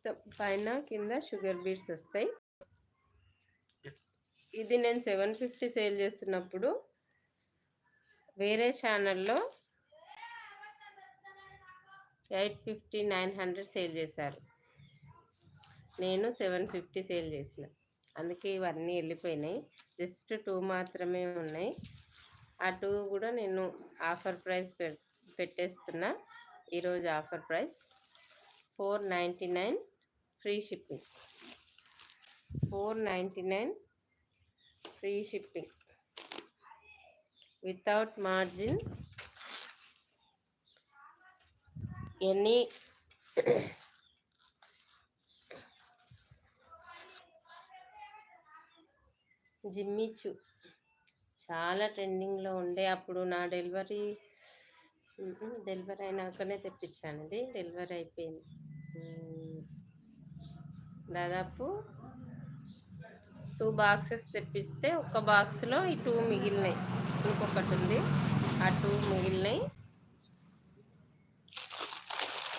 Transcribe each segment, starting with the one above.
మొత్తం పైన కింద షుగర్ బీడ్స్ వస్తాయి. ఇది నేను 750 సేల్ చేస్తున్నప్పుడు వేరే ఛానల్లో 850 900 సేల్ చేశారు. నేను 750 సేల్ చేసిన, అందుకే ఇవన్నీ వెళ్ళిపోయినాయి. జస్ట్ 2 మాత్రమే ఉన్నాయి. ఆ 2 కూడా నేను ఆఫర్ ప్రైస్ పెట్టేస్తున్నా. ఈరోజు offer price 499 free shipping. 499 free shipping without margin. Any Jimmy Choo చాలా ట్రెండింగ్లో ఉండే. అప్పుడు నా డెలివరీ అయినాకనే తెప్పించాను. ఇది డెలివరీ అయిపోయింది. దాదాపు 2 బాక్సెస్ తెప్పిస్తే ఒక బాక్స్లో ఈ 2 మిగిలినాయి. ఇంకొకటి ఉంది, ఆ 2 మిగిలినాయి.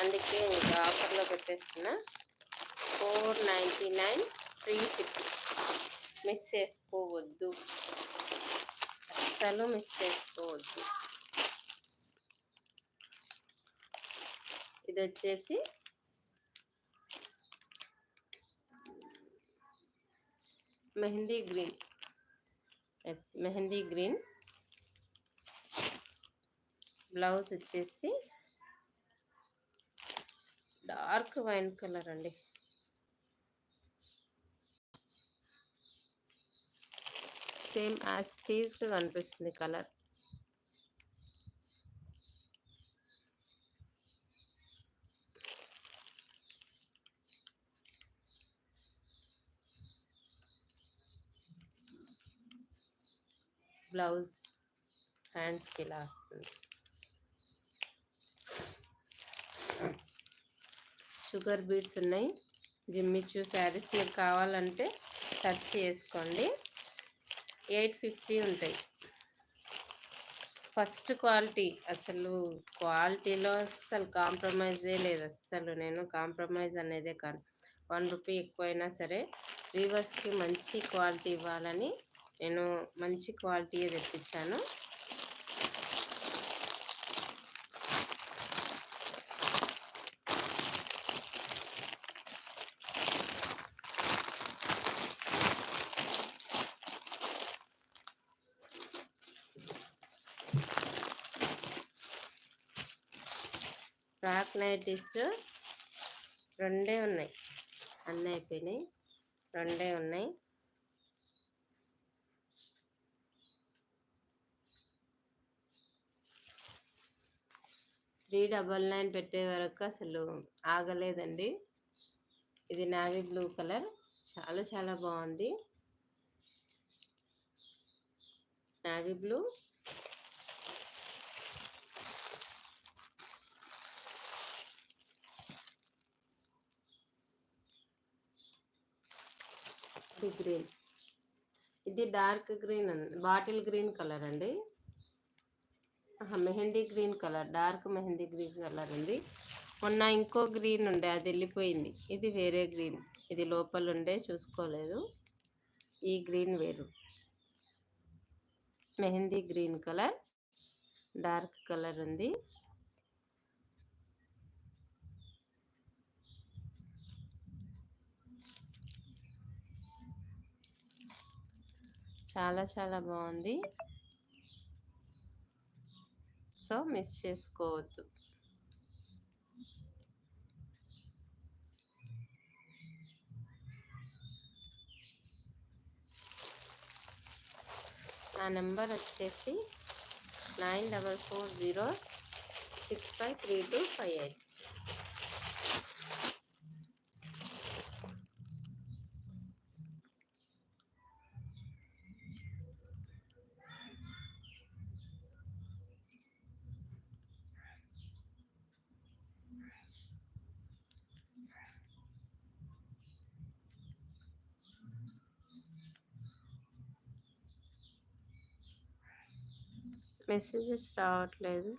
అందుకే ఇంకా ఆఫర్లో పెట్టేస్తున్నా. 499 ఫ్రీ షిప్పింగ్. మిస్ చేసుకోవద్దు, అస్సలు మిస్ చేసుకోవద్దు. ఇది వచ్చేసి mehndi green. Mehndi green. Blouse వచ్చేసి డార్క్ వైన్ కలర్ అండి. సేమ్ యాజ్ టీజ్గా కనిపిస్తుంది కలర్. బ్లౌజ్ హ్యాండ్స్కి ఇలా వస్తుంది. షుగర్ బీడ్స్ ఉన్నాయి. జిమ్మిచూ శారీస్ మీకు కావాలంటే సెర్చ్ చేసుకోండి. 850 ఉంటాయి. ఫస్ట్ క్వాలిటీ, అసలు క్వాలిటీలో అస్సలు కాంప్రమైజే లేదు. అస్సలు నేను కాంప్రమైజ్ అనేదే కాదు. 1 రూపీ ఎక్కువైనా సరే వీవర్స్కి మంచి క్వాలిటీ ఇవ్వాలని నేను మంచి క్వాలిటీయే తెప్పించాను. ఫ్రాక్ నైటీస్ 2 ఉన్నాయి, అన్నీ అయిపోయినాయి. 2 ఉన్నాయి. $399 పెట్టే వరకు అసలు ఆగలేదండి. ఇది నావీ బ్లూ కలర్, చాలా చాలా బాగుంది. Navy blue. ఇది గ్రీన్. ఇది dark green, bottle green colour అండి. Mehndi green colour, dark mehndi green colour ఉంది. మొన్న ఇంకో గ్రీన్ ఉండే, అది వెళ్ళిపోయింది. ఇది వేరే గ్రీన్, ఇది లోపల ఉండే చూసుకోలేదు. ఈ గ్రీన్ వేరు. Mehndi green colour, dark colour ఉంది. చాలా చాలా బాగుంది. సో మిస్ చేసుకోవద్దు. నా నెంబర్ వచ్చేసి 9440653258. మెసేజెస్ రావట్లేదు.